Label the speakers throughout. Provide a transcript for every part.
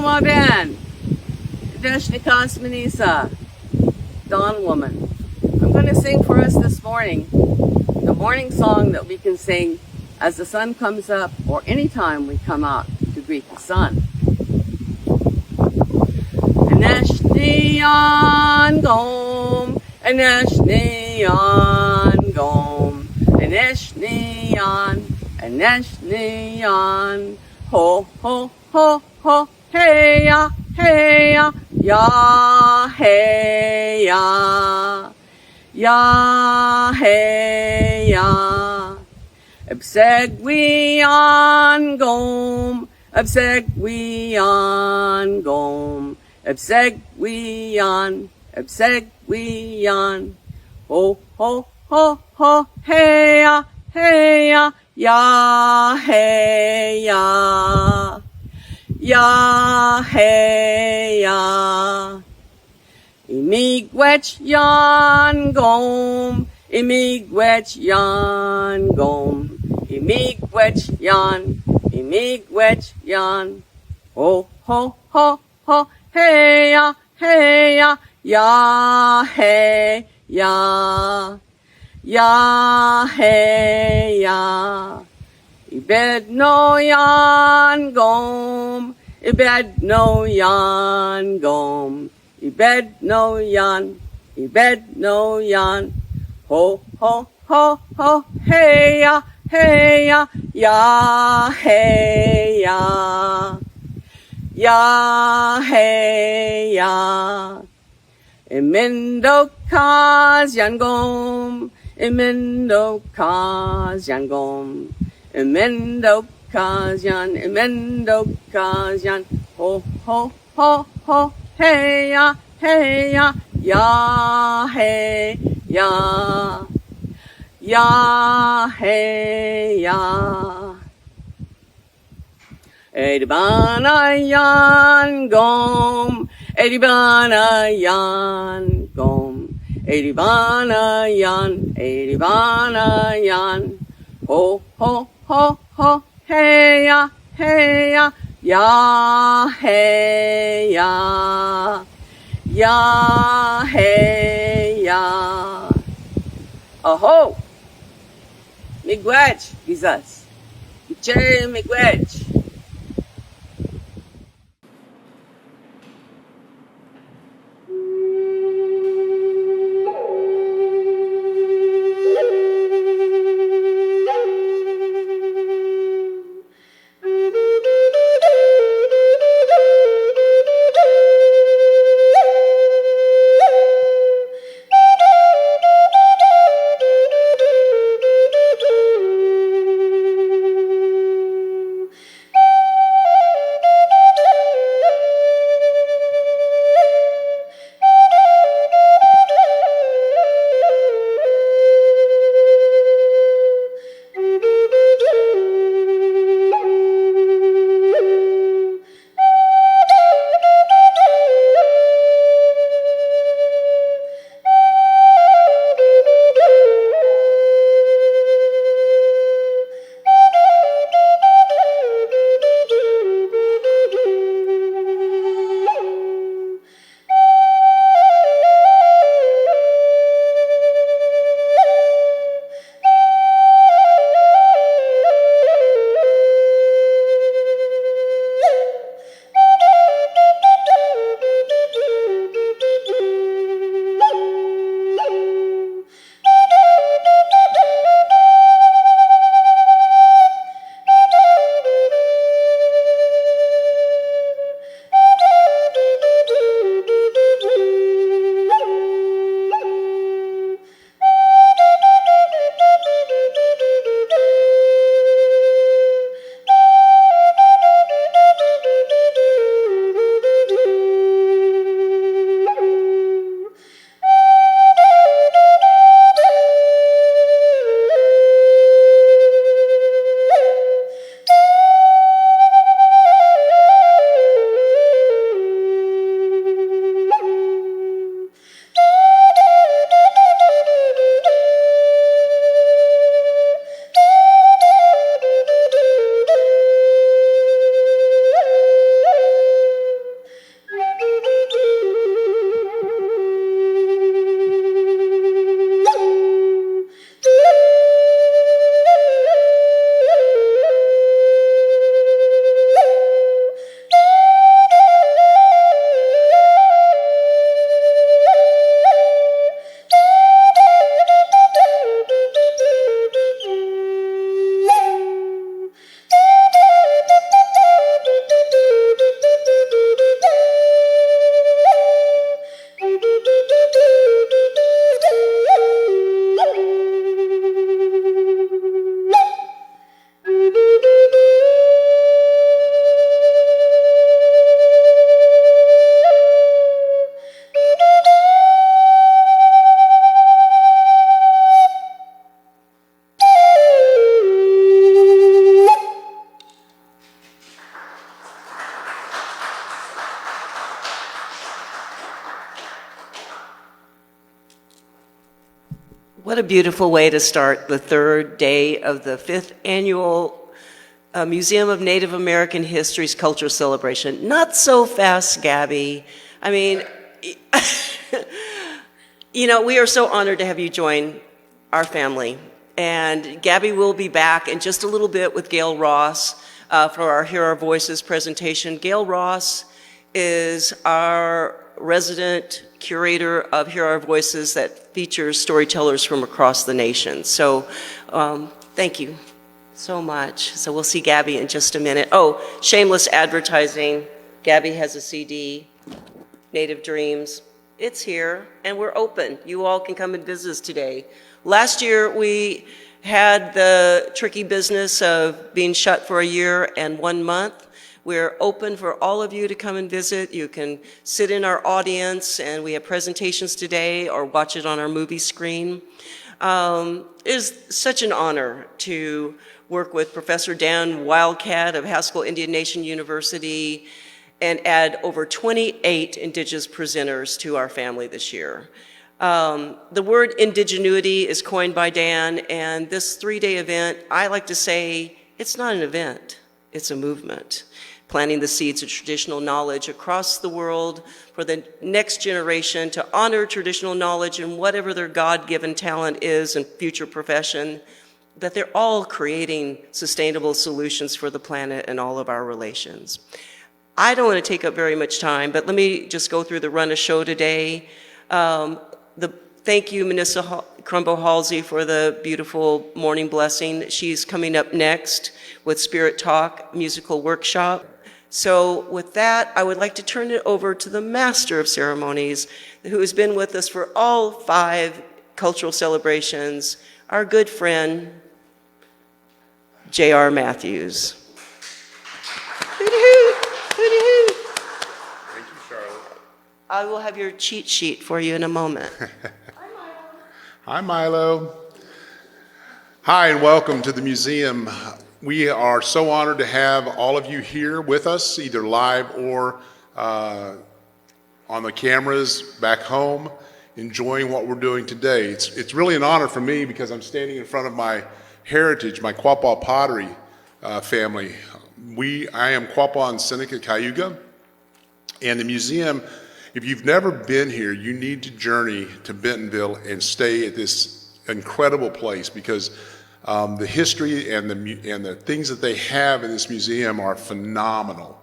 Speaker 1: my band. Veshnikas Minisa, Dawn Woman. I'm going to sing for us this morning the morning song that we can sing as the sun comes up or anytime we come out to greet the sun. Anesh neon gom, Anesh neon gom, Anesh neon, ho ho ho ho, hey ya, hey ya, ya hey ya, ya hey ya. Absegwian gom, absegwian gom, absegwian, ho ho ho ho, hey ya, ya hey ya, ya hey ya. Migwech yan gom, migwech yan gom, migwech yan, ho ho ho ho, hey ya, ya hey ya, ya hey ya. Ibed no yan gom, ibed no yan gom, ibed no yan, ho ho ho ho, hey ya, ya hey ya, ya hey ya. Emendokas yan gom, emendokas yan gom, emendokas yan, ho ho ho ho, hey ya, ya hey ya, ya hey ya. Edibana yan gom, edibana yan gom, edibana yan, ho ho ho ho, hey ya, ya hey ya, ya hey ya. Aho! Migwech, Jesus. Cherry migwech.
Speaker 2: beautiful way to start the third day of the 5th annual Museum of Native American History's Cultural Celebration. Not so fast, Gabby. I mean, you know, we are so honored to have you join our family. And Gabby will be back in just a little bit with Gail Ross for our Hear Our Voices presentation. Gail Ross is our resident curator of Hear Our Voices that features storytellers from across the nation. So thank you so much. So we'll see Gabby in just a minute. Oh, shameless advertising. Gabby has a CD, Native Dreams. It's here and we're open. You all can come and visit us today. Last year we had the tricky business of being shut for a year and 1 month. We're open for all of you to come and visit. You can sit in our audience, and we have presentations today or watch it on our movie screen. It is such an honor to work with Professor Dan Wildcat of Haskell Indian Nation University and add over 28 Indigenous presenters to our family this year. The word indigenuity is coined by Dan, and this 3-day event, I like to say, it's not an event, it's a movement. Planting the seeds of traditional knowledge across the world for the next generation to honor traditional knowledge and whatever their God-given talent is and future profession, that they're all creating sustainable solutions for the planet and all of our relations. I don't want to take up very much time, but let me just go through the run of show today. Thank you, Minisa Crumbo Halsey, for the beautiful morning blessing. She's coming up next with Spirit Talk musical workshop. So with that, I would like to turn it over to the Master of Ceremonies, who has been with us for all 5 cultural celebrations, our good friend, J.R. Matthews. Hooty-hoo, hooty-hoo.
Speaker 3: Thank you, Charlotte.
Speaker 2: I will have your cheat sheet for you in a moment.
Speaker 3: Hi, Milo. Hi, and welcome to the museum. We are so honored to have all of you here with us, either live or on the cameras back home, enjoying what we're doing today. It's really an honor for me because I'm standing in front of my heritage, my Quapaw pottery family. I am Quapaw and Seneca Cayuga, and the museum, if you've never been here, you need to journey to Bentonville and stay at this incredible place because the history and the things that they have in this museum are phenomenal.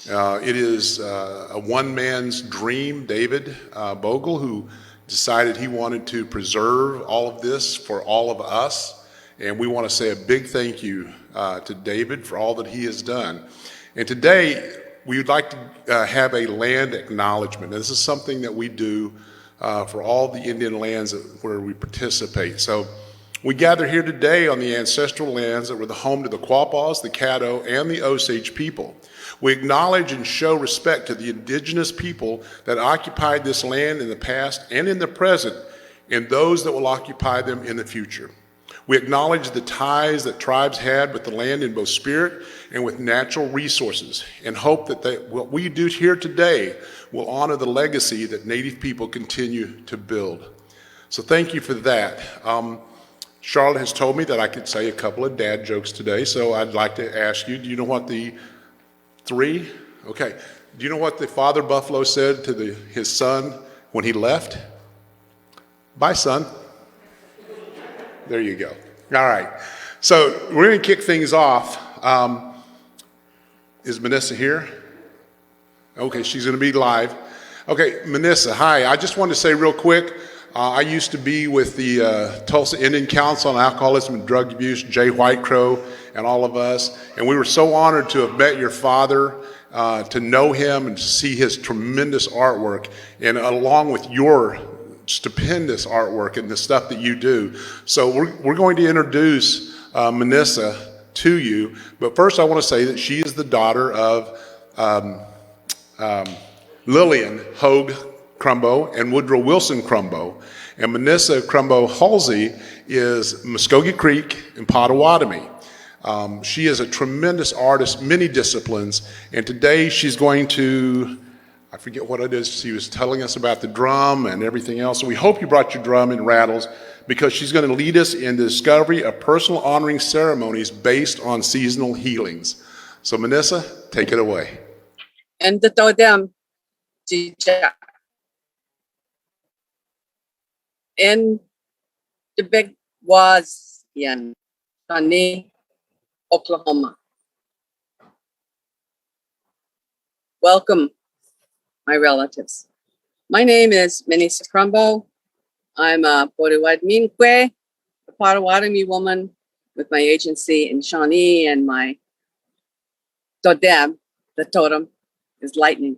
Speaker 3: It is a one man's dream, David Bogle, who decided he wanted to preserve all of this for all of us. And we want to say a big thank you to David for all that he has done. And today, we would like to have a land acknowledgement. Now, this is something that we do for all the Indian lands where we participate. So we gather here today on the ancestral lands that were the home to the Quapaws, the Caddo, and the Osage people. We acknowledge and show respect to the indigenous people that occupied this land in the past and in the present, and those that will occupy them in the future. We acknowledge the ties that tribes had with the land in both spirit and with natural resources, and hope that what we do here today will honor the legacy that Native people continue to build. So thank you for that. Charlotte has told me that I could say a couple of dad jokes today, so I'd like to ask you, do you know what the 3? Okay. Do you know what the father buffalo said to his son when he left? Bye, son. There you go. All right. So we're going to kick things off. Is Minisa here? Okay, she's going to be live. Okay, Minisa, hi. I just wanted to say real quick, I used to be with the Tulsa Indian Council on Alcoholism and Drug Abuse, Jay Whitecrow and all of us, and we were so honored to have met your father, to know him and to see his tremendous artwork, and along with your stupendous artwork and the stuff that you do. So we're going to introduce Minisa to you, but first I want to say that she is the daughter of Lillian Hogue Crumbo and Woodrow Wilson Crumbo, and Minisa Crumbo Halsey is Muskogee Creek in Potawatomi. She is a tremendous artist, many disciplines, and today she's going to, I forget what it is, she was telling us about the drum and everything else. So we hope you brought your drum and rattles, because she's going to lead us in the discovery of personal honoring ceremonies based on seasonal healings. So Minisa, take it away.
Speaker 1: And the totem, Jija. In the big was yan, Tani, Oklahoma. Welcome, my relatives. My name is Minisa Crumbo. I'm a Potawatomi, a Potawatomi woman with my agency in Shawnee, and my totem, the totem, is lightning.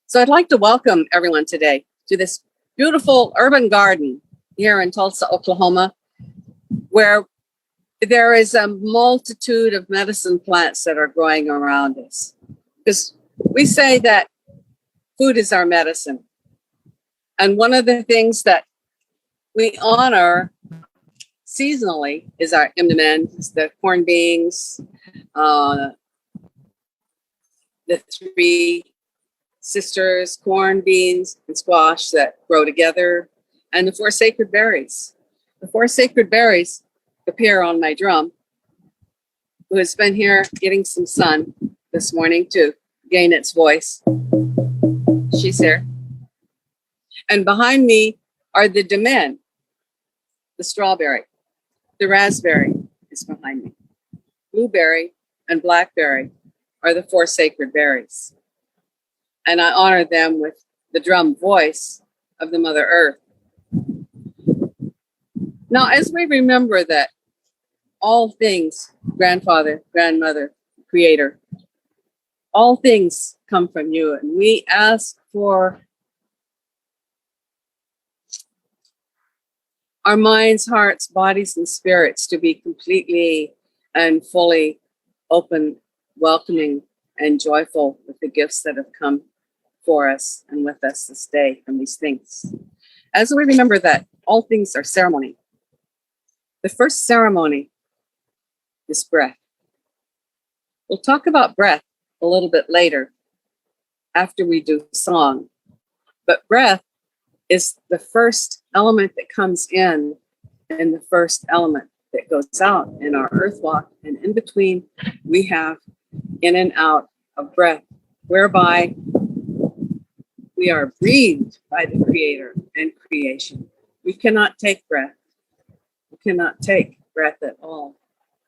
Speaker 1: So I'd like to welcome everyone today to this beautiful urban garden here in Tulsa, Oklahoma, where there is a multitude of medicine plants that are growing around us. Because we say that food is our medicine. And one of the things that we honor seasonally is our imnament, the corn beans, the three sisters, corn, beans, and squash that grow together, and the four sacred berries. The four sacred berries appear on my drum, who has been here getting some sun this morning to gain its voice. She's here. And behind me are the demen, the strawberry. The raspberry is behind me. Blueberry and blackberry are the four sacred berries. And I honor them with the drum voice of the Mother Earth. Now, as we remember that all things, grandfather, grandmother, creator, all things come from you, and we ask for our minds, hearts, bodies, and spirits to be completely and fully open, welcoming, and joyful with the gifts that have come for us and with us this day from these things. As we remember that all things are ceremony. The first ceremony is breath. We'll talk about breath a little bit later after we do song. But breath is the first element that comes in and the first element that goes out in our earth walk. And in between, we have in and out of breath, whereby we are breathed by the Creator and creation. We cannot take breath. We cannot take breath at all.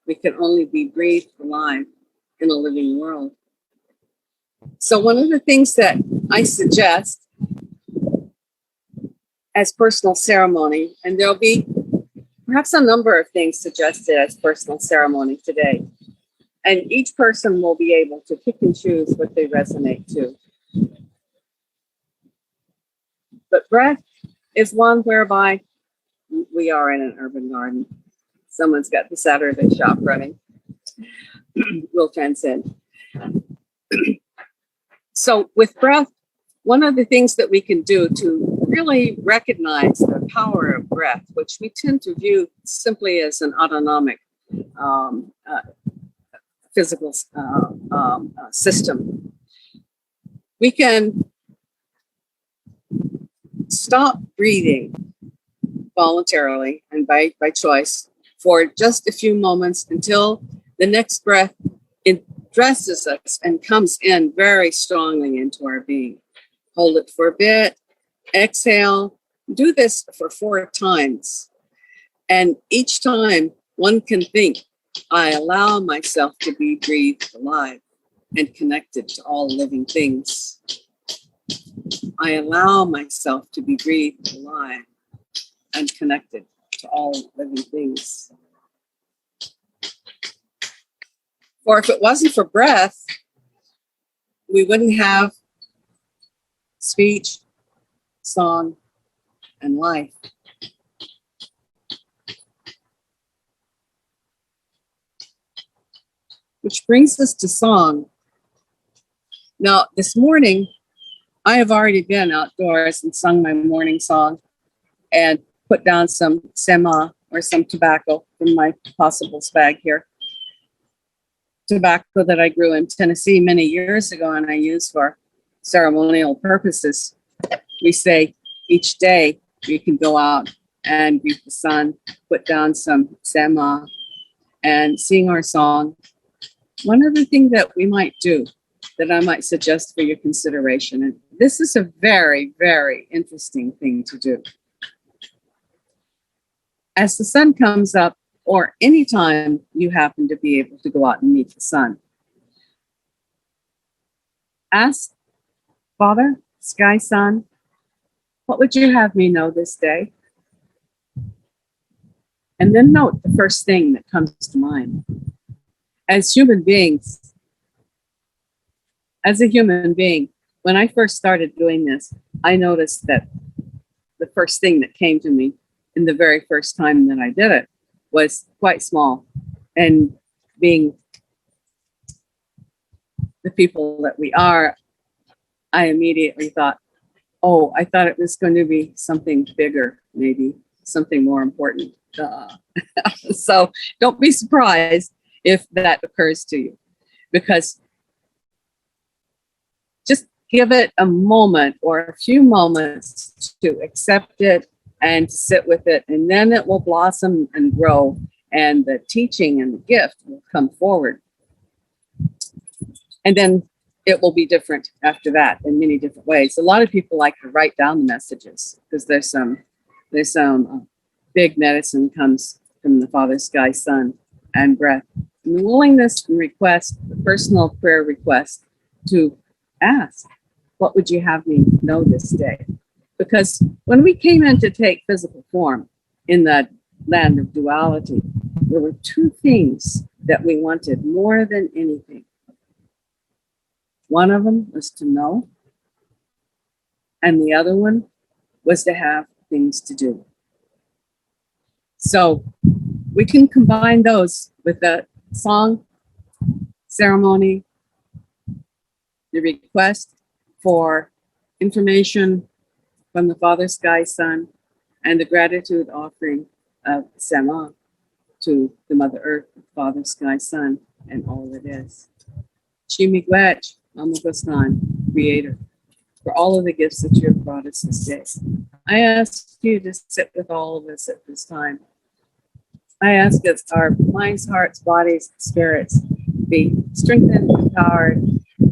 Speaker 1: We can only be breathed alive in a living world. So one of the things that I suggest as personal ceremony, and there'll be perhaps a number of things suggested as personal ceremony today, and each person will be able to pick and choose what they resonate to. But breath is one whereby we are in an urban garden. Someone's got the Saturday shop running. We'll transcend. So with breath, one of the things that we can do to really recognize the power of breath, which we tend to view simply as an autonomic physical system, we can stop breathing voluntarily and by choice for just a few moments until the next breath addresses us and comes in very strongly into our being. Hold it for a bit, exhale, do this for 4 times. And each time one can think, I allow myself to be breathed alive and connected to all living things. I allow myself to be breathed alive and connected to all living things. For if it wasn't for breath, we wouldn't have speech, song, and life. Which brings us to song. Now, this morning, I have already been outdoors and sung my morning song and put down some sema or some tobacco from my possibles bag here. Tobacco that I grew in Tennessee many years ago and I use for ceremonial purposes. We say each day you can go out and greet the sun, put down some sema, and sing our song. One other thing that we might do that I might suggest for your consideration, and this is a very, very interesting thing to do. As the sun comes up, or anytime you happen to be able to go out and meet the sun, ask Father, Sky Sun, what would you have me know this day? And then note the first thing that comes to mind. As human beings, as a human being, when I first started doing this, I noticed that the first thing that came to me in the very first time that I did it was quite small. And being the people that we are, I immediately thought, oh, I thought it was going to be something bigger, maybe something more important. So don't be surprised if that occurs to you, because just give it a moment or a few moments to accept it and to sit with it, and then it will blossom and grow, and the teaching and the gift will come forward. And then it will be different after that in many different ways. A lot of people like to write down the messages because there's some big medicine comes from the Father, Sky, Sun, and breath. And the willingness and request, the personal prayer request to ask, what would you have me know this day? Because when we came in to take physical form in that land of duality, there were two things that we wanted more than anything. One of them was to know, and the other one was to have things to do. So we can combine those with the song, ceremony, the request for information from the Father, Sky, Sun, and the gratitude offering of Sema to the Mother Earth, Father, Sky, Sun, and all that is. Chi migwech, Amugostan, Creator, for all of the gifts that you have brought us this day. I ask you to sit with all of us at this time. I ask that our minds, hearts, bodies, spirits be strengthened, empowered,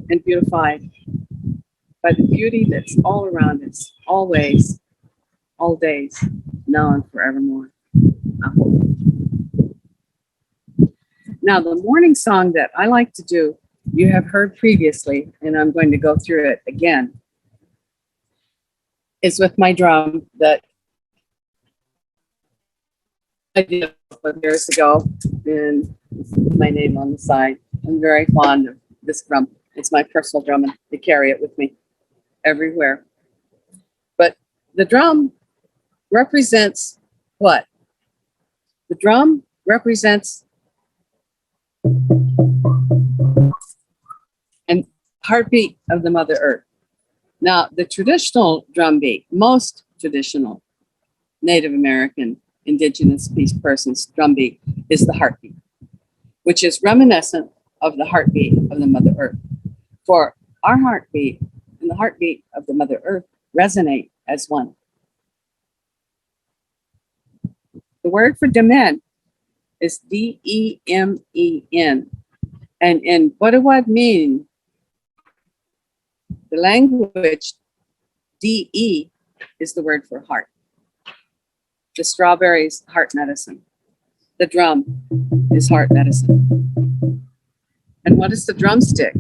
Speaker 1: and beautified by the beauty that's all around us, always, all days, now and forevermore. Aho. Now, the morning song that I like to do, you have heard previously, and I'm going to go through it again, is with my drum that I did a couple of years ago, and my name on the side. I'm very fond of this drum. It's my personal drum, and I carry it with me everywhere. But the drum represents what? The drum represents and heartbeat of the Mother Earth. Now, the traditional drum beat, most traditional Native American indigenous peace persons drum beat is the heartbeat, which is reminiscent of the heartbeat of the Mother Earth. For our heartbeat and the heartbeat of the Mother Earth resonate as one. The word for Demen is D-E-M-E-N. And in Potawatomi, the language, D-E is the word for heart. The strawberries, heart medicine. The drum is heart medicine. And what is the drumstick?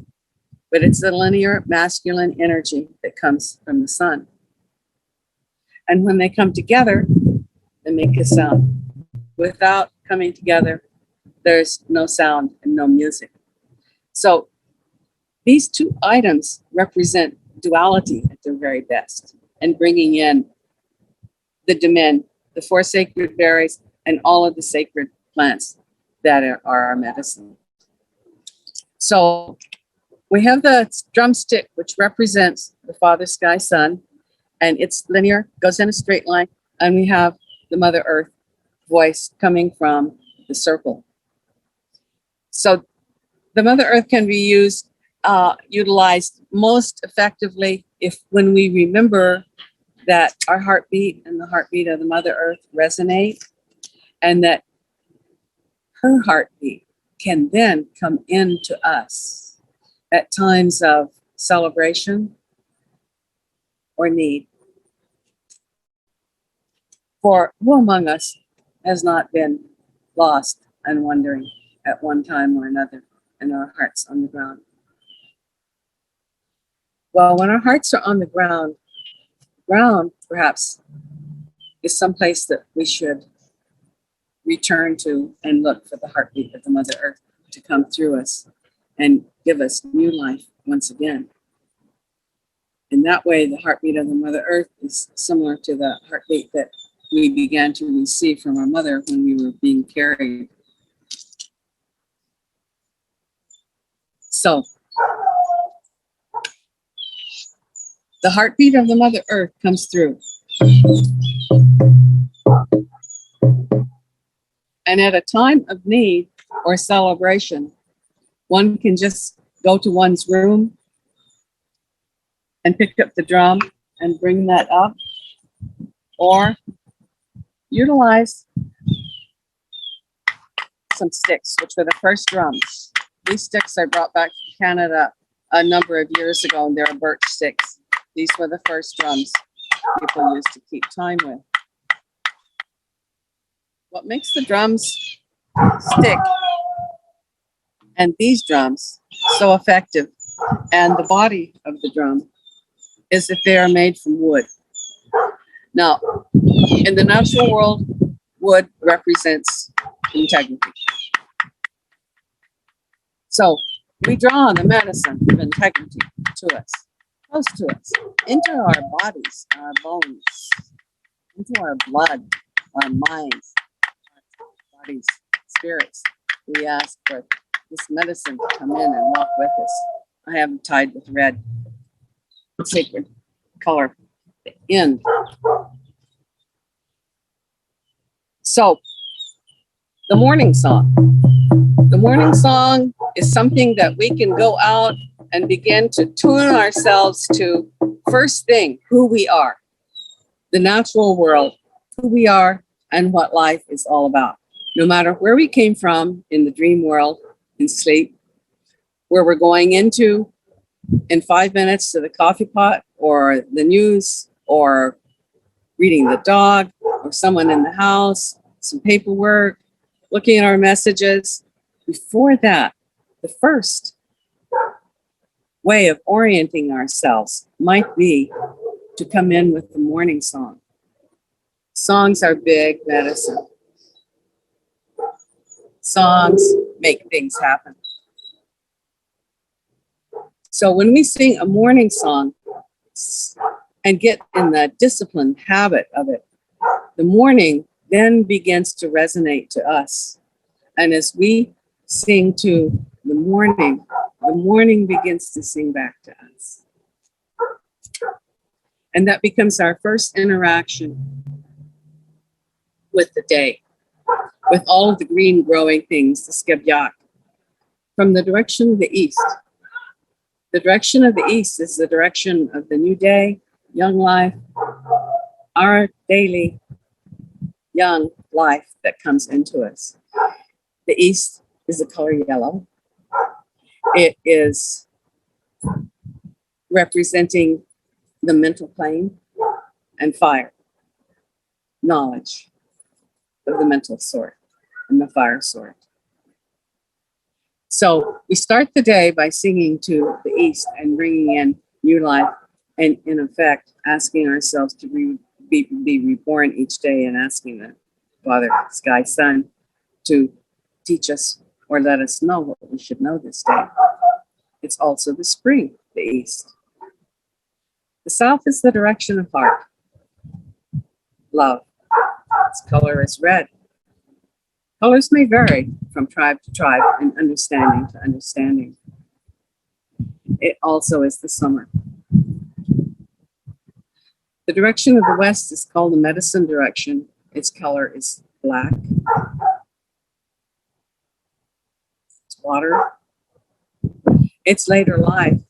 Speaker 1: But it's the linear masculine energy that comes from the sun. And when they come together, they make a sound. Without coming together, there's no sound and no music. So these two items represent duality at their very best, and bringing in the Demen, the 4 sacred berries, and all of the sacred plants that are our medicine. So we have the drumstick, which represents the Father, Sky, Sun, and it's linear, goes in a straight line, and we have the Mother Earth voice coming from the circle. So the Mother Earth can be utilized most effectively when we remember that our heartbeat and the heartbeat of the Mother Earth resonate, and that her heartbeat can then come into us at times of celebration or need. For who among us has not been lost and wondering at one time or another, and our hearts on the ground? Well, when our hearts are on the ground perhaps is someplace that we should return to and look for the heartbeat of the Mother Earth to come through us and give us new life once again. In that way, the heartbeat of the Mother Earth is similar to the heartbeat that we began to receive from our mother when we were being carried. So, the heartbeat of the Mother Earth comes through. And at a time of need or celebration, one can just go to one's room and pick up the drum and bring that up, or utilize some sticks, which were the first drums. These sticks I brought back from Canada a number of years ago, and they're birch sticks. These were the first drums people used to keep time with. What makes the drums stick and these drums so effective, and the body of the drum, is if they are made from wood. Now, in the natural world, wood represents integrity. So we draw on the medicine of integrity to us, close to us, into our bodies, our bones, into our blood, our minds, our bodies, spirits. We ask for this medicine to come in and walk with us. I have them tied with red, sacred color, the end. So, the morning song. The morning song is something that we can go out and begin to tune ourselves to, first thing, who we are, the natural world, who we are, and what life is all about. No matter where we came from in the dream world, in sleep, where we're going into in 5 minutes to the coffee pot, or the news, or reading the dog, or someone in the house, some paperwork, looking at our messages. Before that, the first way of orienting ourselves might be to come in with the morning song. Songs are big medicine. Songs make things happen. So when we sing a morning song and get in the disciplined habit of it, the morning then begins to resonate to us. And as we sing to the morning begins to sing back to us. And that becomes our first interaction with the day, with all of the green growing things, the skebyak, from the direction of the east. The direction of the east is the direction of the new day, young life, our daily young life that comes into us. The east is the color yellow. It is representing the mental plane and fire, knowledge of the mental sort and the fire sort. So we start the day by singing to the east and bringing in new life, and in effect asking ourselves to be reborn each day, and asking the Father, Sky, Sun to teach us or let us know what we should know this day. It's also the spring, the east. The south is the direction of heart, love. Its color is red. Colors may vary from tribe to tribe and understanding to understanding. It also is the summer. The direction of the west is called the medicine direction. Its color is black. It's water. It's later life.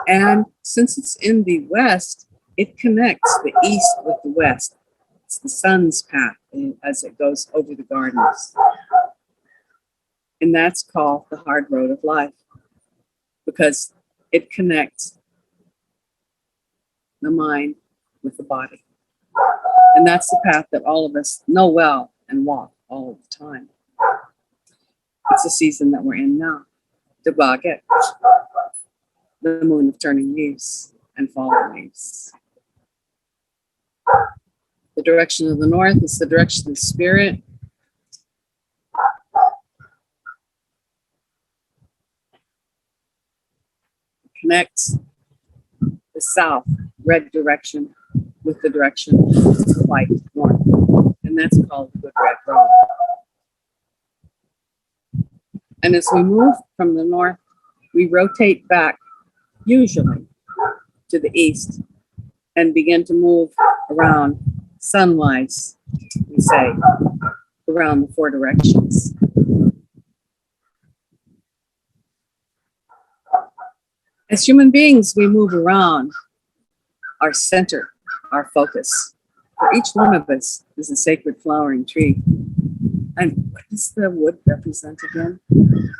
Speaker 1: And since it's in the west, It connects the east with the west. It's the sun's path as it goes over the gardens. And that's called the hard road of life because it connects the mind with the body. And that's the path that all of us know well and walk all of the time. It's the season that we're in now. The baguette, the moon of turning leaves and falling leaves. The direction of the north is the direction of the spirit. It connects the south, red direction, with the direction of the white, north. And that's called the Good Red Road. And as we move from the north, we rotate back, usually to the east, and begin to move around sunwise, we say, around the four directions. As human beings, we move around our center, our focus. For each one of us is a sacred flowering tree. And what does the wood represent again?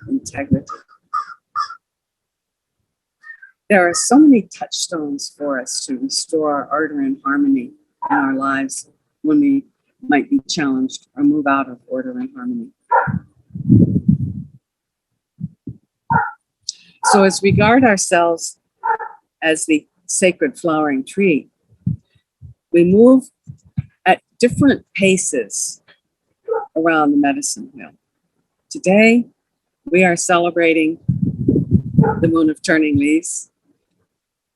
Speaker 1: Integrity. There are so many touchstones for us to restore our order and harmony in our lives when we might be challenged or move out of order and harmony. So as we guard ourselves as the sacred flowering tree, we move at different paces around the medicine wheel. Today, we are celebrating the moon of turning leaves,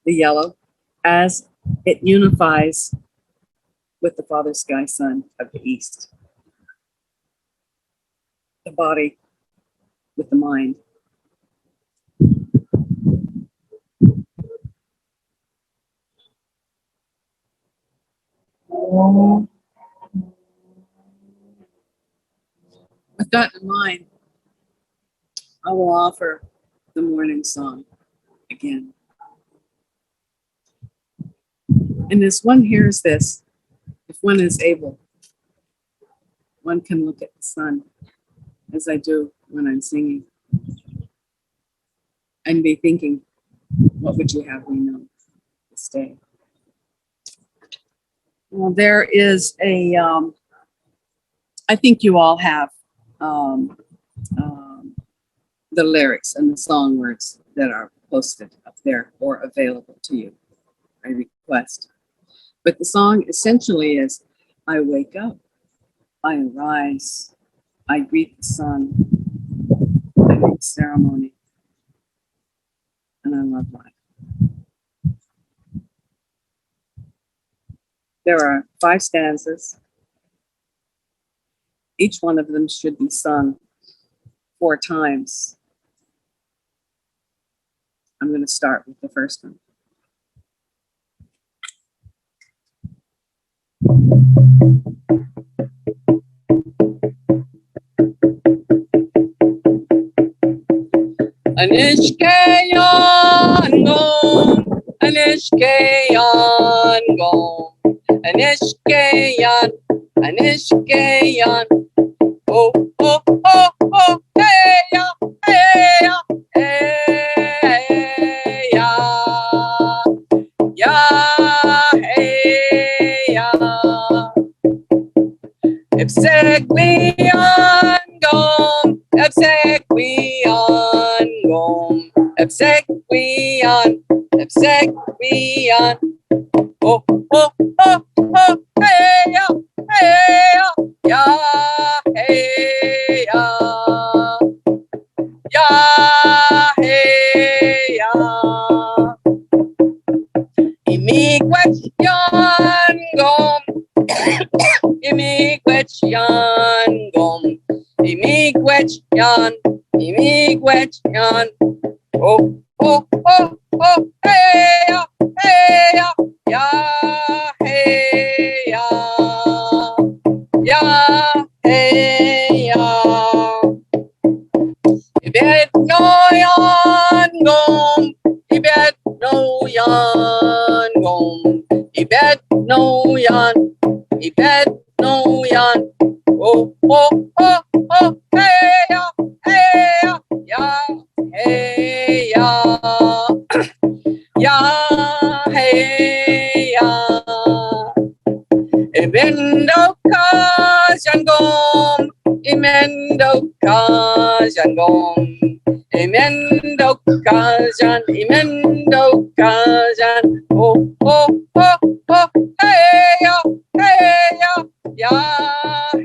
Speaker 1: the yellow, as it unifies with the Father Sky Sun of the East. The body with the mind. With that in mind, I will offer the morning song again. And as one hears this, if one is able, one can look at the sun, as I do when I'm singing, and be thinking, what would you have me know this day? Well, there is a, I think you all have the lyrics and the song words that are posted up there or available to you, I request. But the song essentially is, I wake up, I arise, I greet the sun, I make ceremony, and I love life. There are 5 stanzas. Each one of them should be sung 4 times. I'm going to start with the first one. Anishkeyan gom, Anishkeyan gom, Anishkeyan, Anishkeyan. Oh, oh, oh, oh, hey ya, hey ya, hey ya, ya, hey ya. Ebsekwian gom, Ebsekwian gom, Ebsekwian, Ebsekwian. Oh, oh, oh, oh, hey ya, ya, hey ya, ya, hey ya. Migwech yan gom, migwech yan gom, migwech yan, migwech yan. Oh, oh, oh, oh, hey ya, ya, hey ya, ya, hey ya. Ibet no yan gom, ibet no yan gom, hey ya, ya hey ya. Imendo ka jangom, imendo ka jangom, imendo ka jan, oh oh oh oh, hey ya, ya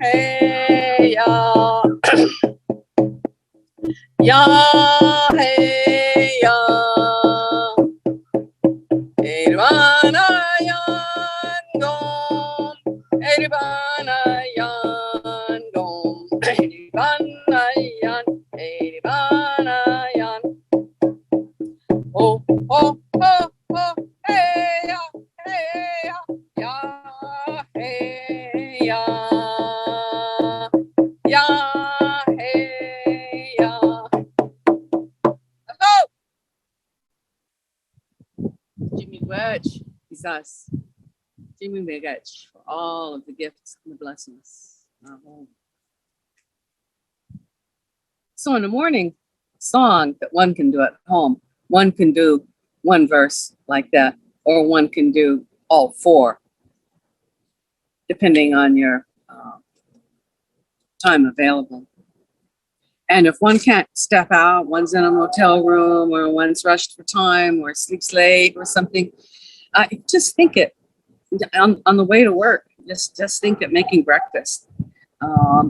Speaker 1: hey ya, ya hey ya, Irvana yan gom, Irvana yan gom, Irvana yan, oh oh oh oh, hey ya, ya hey ya, ya hey ya. Oh, Jimmy Wedge is us. Jimmy Wedge for all of the gifts and the blessings. So in the morning song that one can do at home, one can do one verse like that, or one can do all four, depending on your time available. And if one can't step out, one's in a motel room, or one's rushed for time, or sleeps late, or something, just think it on the way to work. Just think it making breakfast. I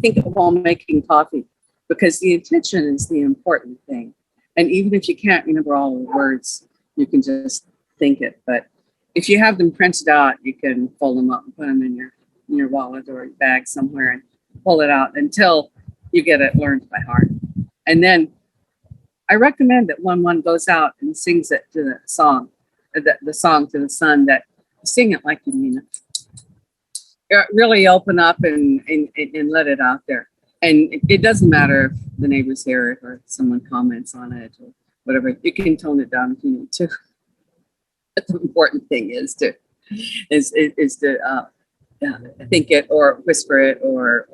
Speaker 1: think it while making coffee, because the intention is the important thing. And even if you can't remember all the words, you can just think it. But if you have them printed out, you can fold them up and put them in your wallet or your bag somewhere and pull it out until you get it learned by heart. And then I recommend that when one goes out and sings it to the song to the sun, that sing it like you mean it. Really open up and let it out there. And it doesn't matter if the neighbors hear it or someone comments on it or whatever. You can tone it down if you need to. But the important thing is to think it or whisper it or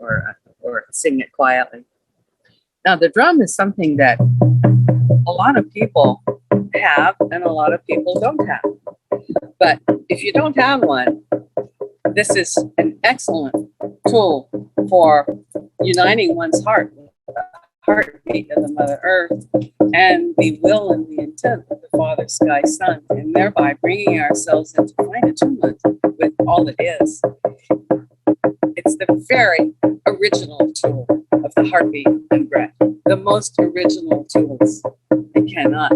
Speaker 1: sing it quietly. Now the drum is something that a lot of people have and a lot of people don't have. But if you don't have one, this is an excellent tool for uniting one's heart with the heartbeat of the Mother Earth and the will and the intent of the Father, Sky, Sun, and thereby bringing ourselves into fine attunement with all that is. It's the very original tool of the heartbeat and breath, the most original tools. I cannot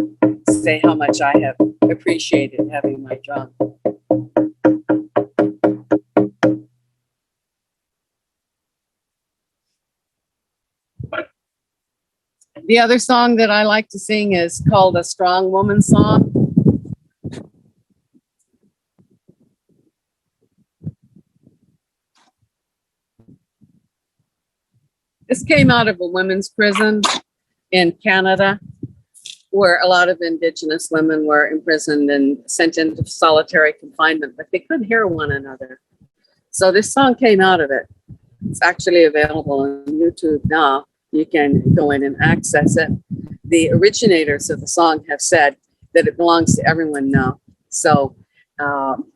Speaker 1: say how much I have appreciated having my drum. The other song that I like to sing is called A Strong Woman Song. This came out of a women's prison in Canada, where a lot of Indigenous women were imprisoned and sent into solitary confinement, but they couldn't hear one another. So this song came out of it. It's actually available on YouTube now. You can go in and access it. The originators of the song have said that it belongs to everyone now. So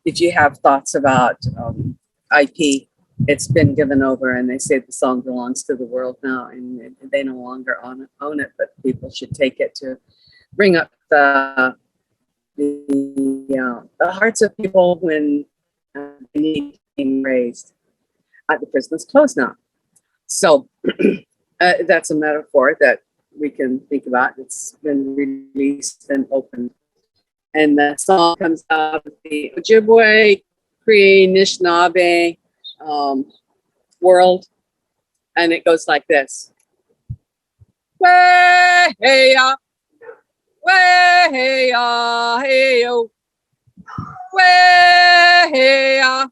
Speaker 1: if you have thoughts about IP, it's been given over, and they say the song belongs to the world now, and they no longer own it, but people should take it to bring up the hearts of people when they need being raised. The prison is closed now. So that's a metaphor that we can think about. It's been released and opened. And the song comes out of the Ojibwe, Cree, Anishinaabe world. And it goes like this. Way-hey-ya, way-hey-ya, hey-yo. Way-hey-ya,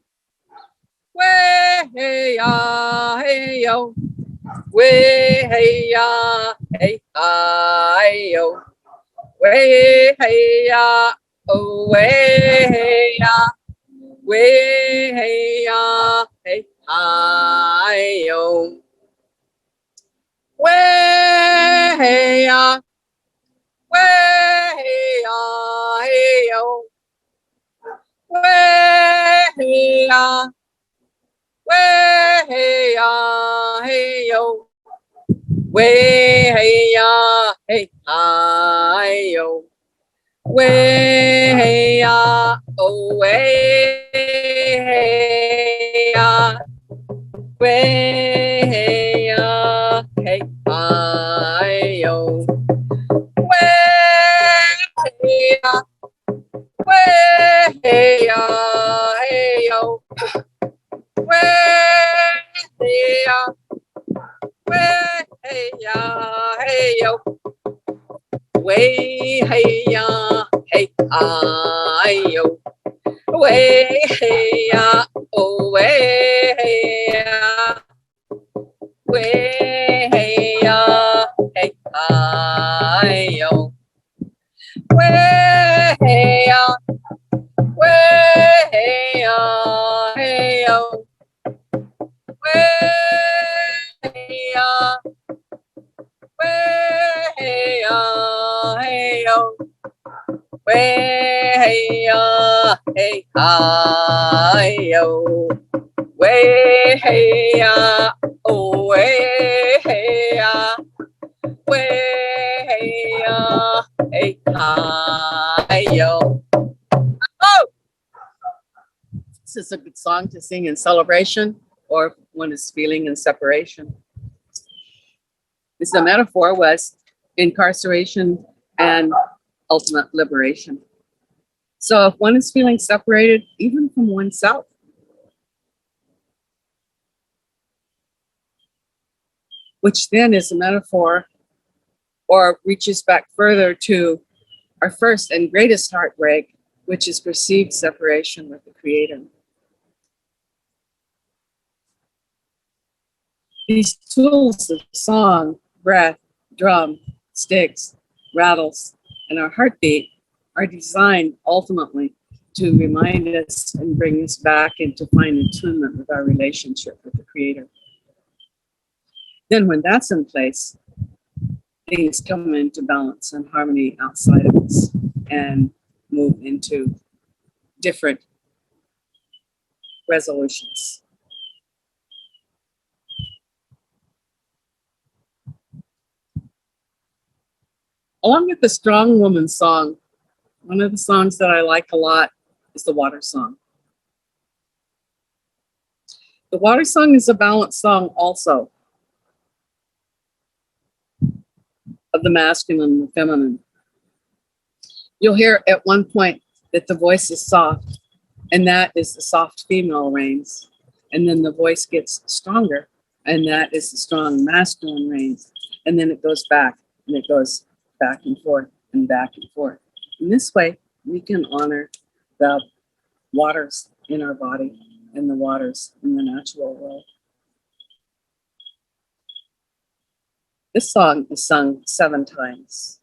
Speaker 1: way-hey-ya, hey-yo. Way-hey-ya, hey-hi-yo. Way-hey-ya, oh, way-hey-ya. Way-hey-ya, hey-hi-yo. Way-hey-ya, Way hey yo. Way hey yo. Way hey yo. Way oh way way hey yo. Way way hey yo. Way hey yo. Way hey yo. Way hey oh way way hey yo. Way hey way hey yo. Way hey yo. Way hey yo. Way hey oh way hey yo. Oh, this is a good song to sing in celebration or when it's feeling in separation. This the metaphor was incarceration and ultimate liberation. So if one is feeling separated, even from oneself, which then is a metaphor or reaches back further to our first and greatest heartbreak, which is perceived separation with the Creator. These tools of song, breath, drum, sticks, rattles, and our heartbeat are designed ultimately to remind us and bring us back into fine attunement with our relationship with the Creator. Then when that's in place, things come into balance and harmony outside of us and move into different resolutions. Along with the Strong Woman song, one of the songs that I like a lot is the Water Song. The Water Song is a balanced song also of the masculine and the feminine. You'll hear at one point that the voice is soft, and that is the soft female reigns. And then the voice gets stronger, and that is the strong masculine reigns. And then it goes back, and it goes back and forth and back and forth. In this way, we can honor the waters in our body and the waters in the natural world. This song is sung 7 times.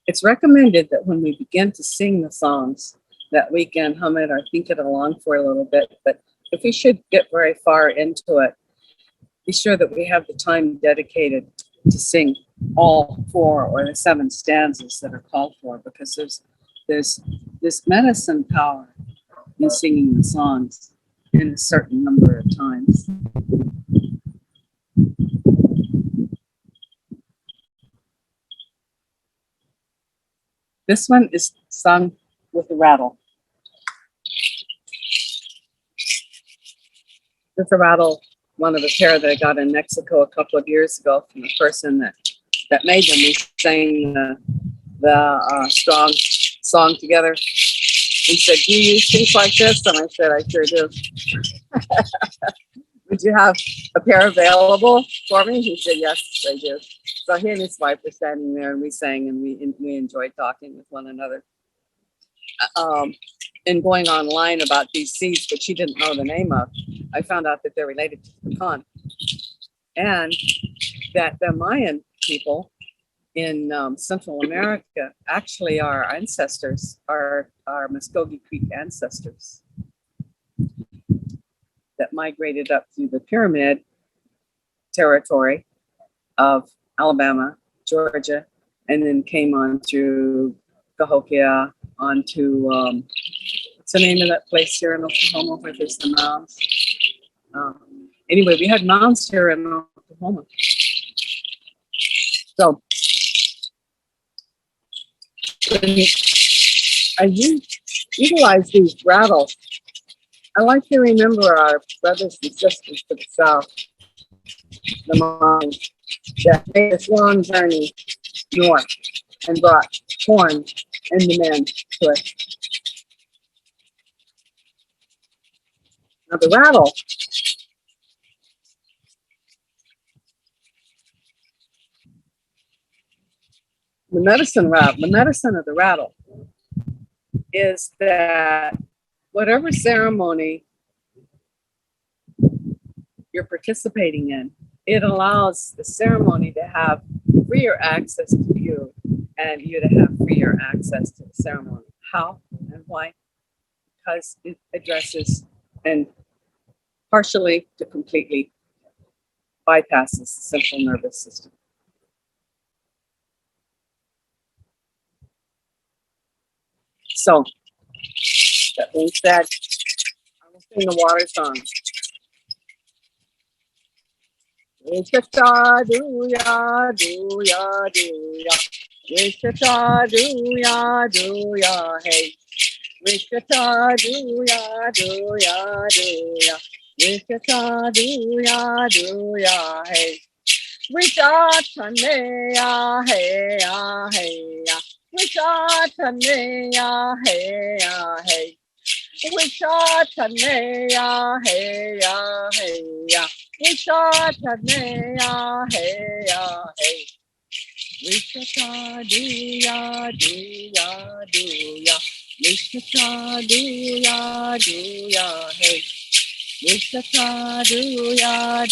Speaker 1: It's recommended that when we begin to sing the songs, that we can hum it or think it along for a little bit. But if we should get very far into it, be sure that we have the time dedicated to sing all 4 or the 7 stanzas that are called for, because there's this medicine power in singing the songs in a certain number of times. This one is sung with a rattle. With a rattle, one of a pair that I got in Mexico a couple of years ago from the person that made them. We sang the strong song together. He said, "Do you use things like this?" And I said, "I sure do." "Would you have a pair available for me?" He said, "Yes, I do." So he and his wife were standing there, and we sang, and we enjoyed talking with one another. And going online about these seeds, which he didn't know the name of, I found out that they're related to pecan, and that the Mayan people in Central America, actually our ancestors are Muskogee Creek ancestors that migrated up through the pyramid territory of Alabama Georgia, and then came on through Cahokia onto what's the name of that place here in Oklahoma where there's the mounds? Anyway, we had mounds here in Oklahoma. So I utilize these rattles. I like to remember our brothers and sisters to the south, the moms, that made this long journey north and brought corn and the men to us. Now the rattle, the medicine of the rattle is that whatever ceremony you're participating in, it allows the ceremony to have freer access to you and you to have freer access to the ceremony. How and why? Because it addresses and partially to completely bypasses the central nervous system. So, that being said, I will sing the water song. Ishata do ya, Ishata do ya, hey. Ishata do ya, Ishata do ya, hey. Wishatane ya, hey ya, hey ya. Wishatane ya, hey ya, hey. Wishatane ya, hey ya, hey ya. Wishatane ya, hey ya, hey. Wishata do ya, Wishata do ya, hey. Wishata do ya,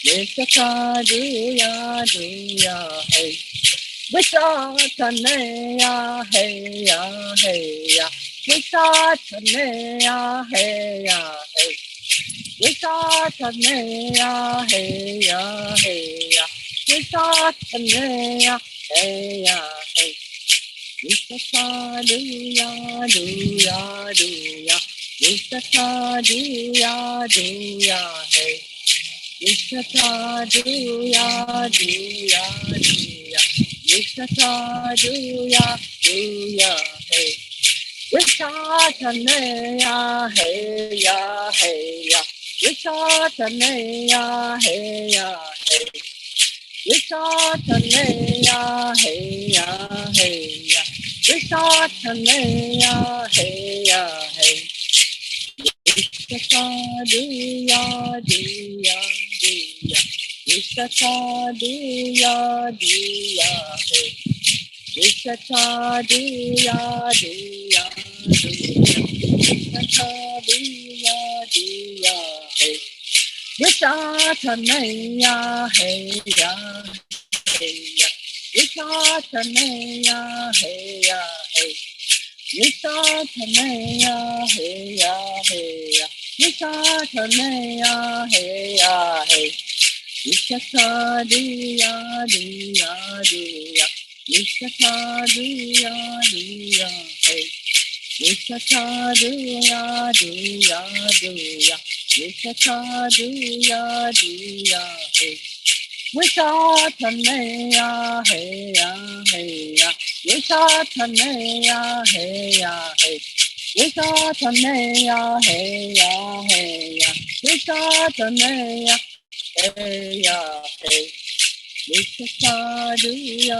Speaker 1: Wishata do ya, hey. Wishatane ya, hey ya, hey ya. Wishatane ya, hey ya, hey. Wishatane ya, hey ya, hey ya. Wishatane ya, hey ya, hey. Wishata do ya, Wishata do ya, hey. Wishata do ya, Wishata do ya, hey. Wishatane ya, hey ya, hey ya. Wishatane ya, hey ya, hey. Wishatane ya, hey ya, hey ya. Wishatane ya, hey ya, hey. Wishata do ya, Wishata do ya, hey. Wishata do ya, Wishata do ya, hey. Wishatane ya, hey ya, hey ya. Wishatane ya, hey ya, hey. Wishatane ya, hey ya, hey ya. Wishatane ya, hey ya, hey. Wishata do ya, Wishata do ya, hey. Wishata do ya, Wishata do ya, hey. Wishatane ya, hey ya, hey ya. Wishatane ya, hey ya, hey. Wishatane ya, hey ya, hey ya. Wishatane ya, hey ya, hey. Wishata do ya,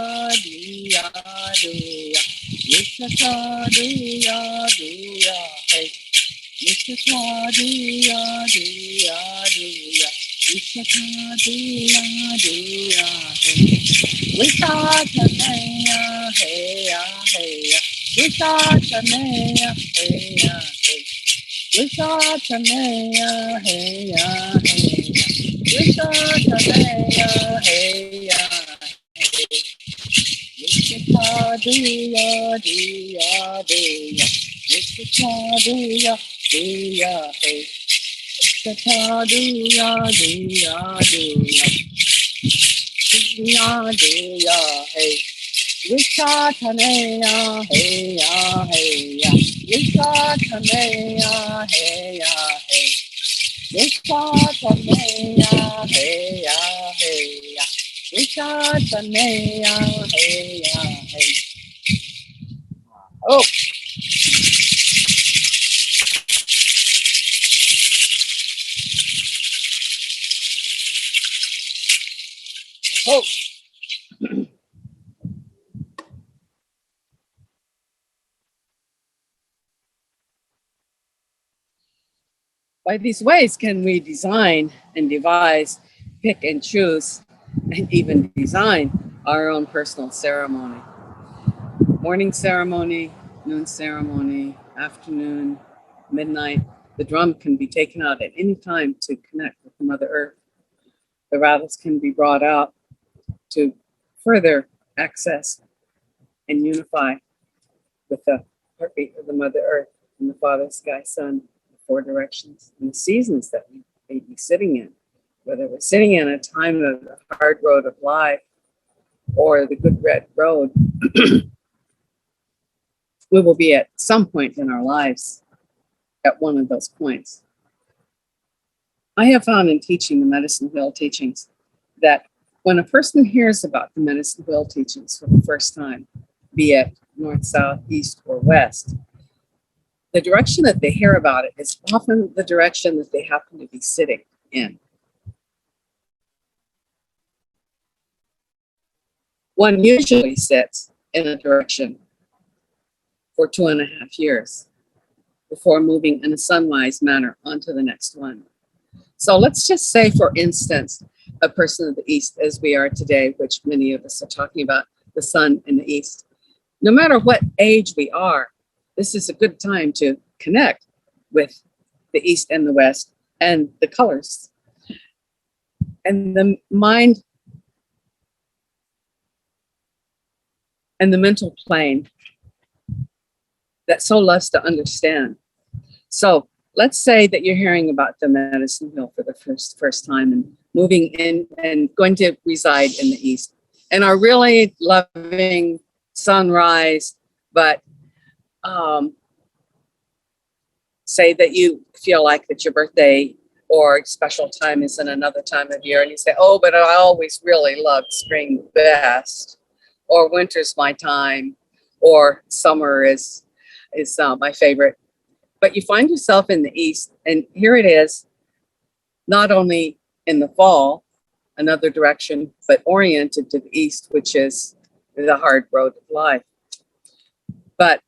Speaker 1: Wishata do ya, hey. Wishata do ya, Wishata do ya, hey. Wishatane ya, hey ya, hey ya. Wishatane ya, hey ya, hey. Wishatane ya, hey ya, hey ya. Wishatane ya, hey ya, hey. Wishata do ya, Wishata do ya, hey. Wishata do ya, ya de ya hey. Yisha tane ya hey ya hey ya. Yisha tane ya hey ya hey. Yisha tane ya hey ya hey ya. Yisha tane ya hey ya hey. Oh, oh. By these ways can we design and devise, pick and choose, and even design our own personal ceremony. Morning ceremony, noon ceremony, afternoon, midnight. The drum can be taken out at any time to connect with Mother Earth. The rattles can be brought out to further access and unify with the heartbeat of the Mother Earth and the Father, Sky, Sun, the four directions, and the seasons that we may be sitting in. Whether we're sitting in a time of the hard road of life or the good red road, we will be at some point in our lives at one of those points. I have found in teaching the medicine wheel teachings that when a person hears about the medicine wheel teachings for the first time, be it north, south, east, or west, the direction that they hear about it is often the direction that they happen to be sitting in. One usually sits in a direction for 2.5 years before moving in a sunwise manner onto the next one. So let's just say, for instance, a person of the East, as we are today, which many of us are talking about, the sun in the East. No matter what age we are, this is a good time to connect with the East and the West and the colors. And the mind and the mental plane that so loves to understand. So let's say that you're hearing about the medicine wheel for the first time and moving in and going to reside in the East and are really loving sunrise, but say that you feel like that your birthday or special time is in another time of year, and you say, oh, but I always really loved spring best, or winter's my time, or summer is my favorite. But you find yourself in the East, and here it is, not only in the fall, another direction, but oriented to the East, which is the hard road of life. But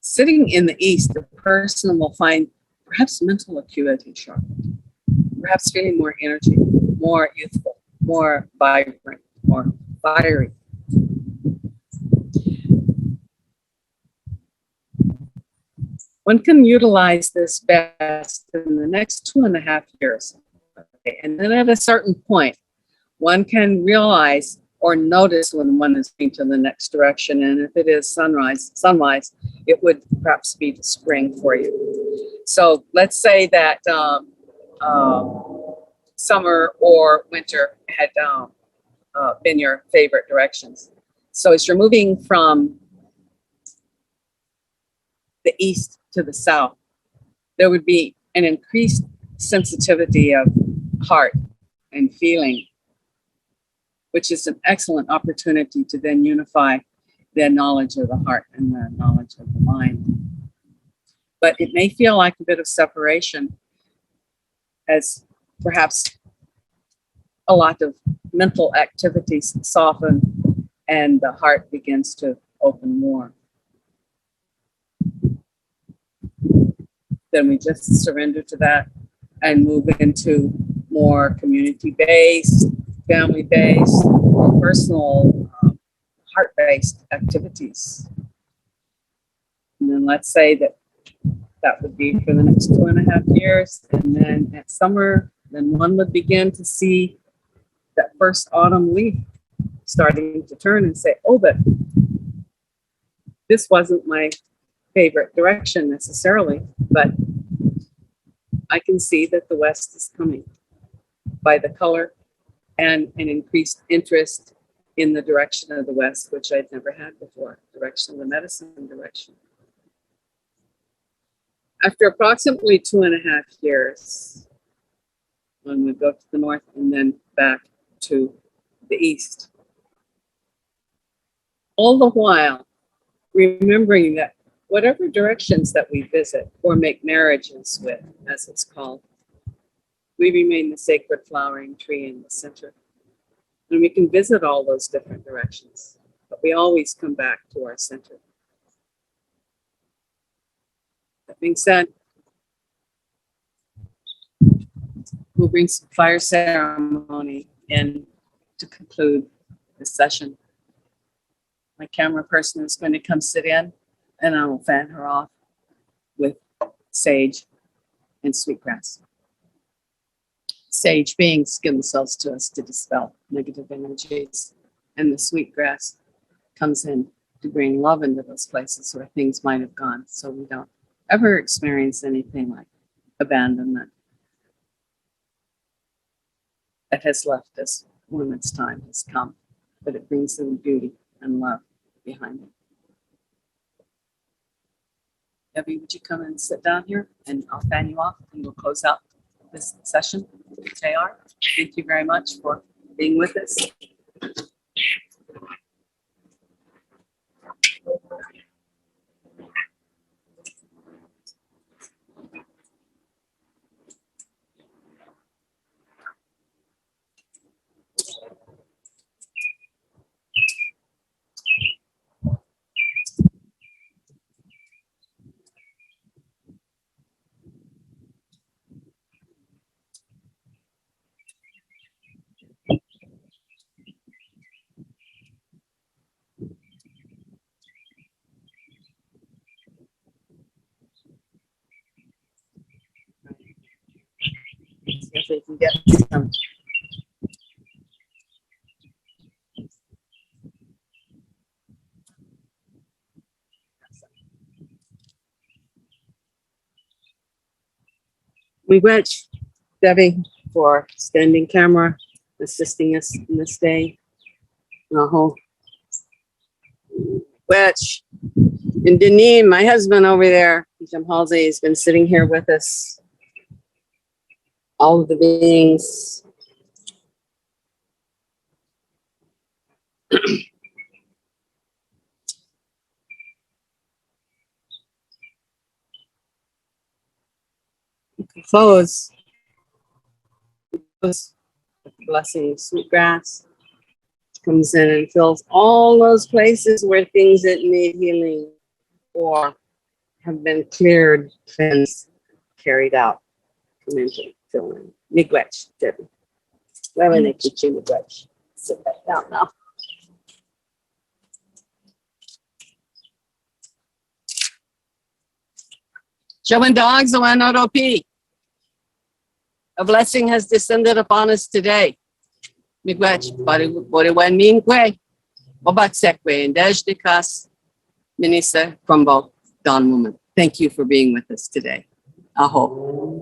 Speaker 1: sitting in the East, the person will find perhaps mental acuity sharpened, perhaps feeling more energy, more youthful, more vibrant, more fiery. One can utilize this best in the next 2.5 years. Okay? And then at a certain point, one can realize or notice when one is going to the next direction. And if it is sunrise, it would perhaps be the spring for you. So let's say that summer or winter had been your favorite directions. So as you're moving from the East to the South, there would be an increased sensitivity of heart and feeling, which is an excellent opportunity to then unify the knowledge of the heart and the knowledge of the mind. But it may feel like a bit of separation as perhaps a lot of mental activities soften and the heart begins to open more. Then we just surrender to that and move into more community-based, family-based, or personal, heart-based activities. And then let's say that would be for the next 2.5 years. And then at summer, then one would begin to see that first autumn leaf starting to turn and say, oh, but this wasn't my favorite direction necessarily, but I can see that the West is coming by the color and an increased interest in the direction of the West, which I'd never had before, direction of the medicine direction. After approximately 2.5 years, when we go to the north and then back to the east, all the while remembering that whatever directions that we visit or make marriages with, as it's called, we remain the sacred flowering tree in the center. And we can visit all those different directions, but we always come back to our center. That being said, we'll bring some fire ceremony in to conclude this session. My camera person is going to come sit in, and I will fan her off with sage and sweetgrass. Sage beings give themselves to us to dispel negative energies, and the sweetgrass comes in to bring love into those places where things might have gone, so we don't ever experience anything like abandonment that has left us when its time has come, but it brings in beauty and love behind it. Debbie, would you come and sit down here, and I'll fan you off, and we'll close out this session. JR, thank you very much for being with us. See if we can get some. Migwech, Debbie, for standing camera, assisting us in this day. Naho. Migwech. And Deneen, my husband over there, Jim Halsey, has been sitting here with us. All of the beings. Close. Blessing of sweetgrass comes in and fills all those places where things that need healing or have been cleared, cleansed, carried out. Come into fill in. Migwech, Debbie. Where are they teaching migwech? Sit back down now. Showing dogs, the one OP. A blessing has descended upon us today. Migwech, Boriwan Minkwe, Obatsekwe, and Dejdikas, Minisa Crumbo, Dawn Woman. Thank you for being with us today. Aho.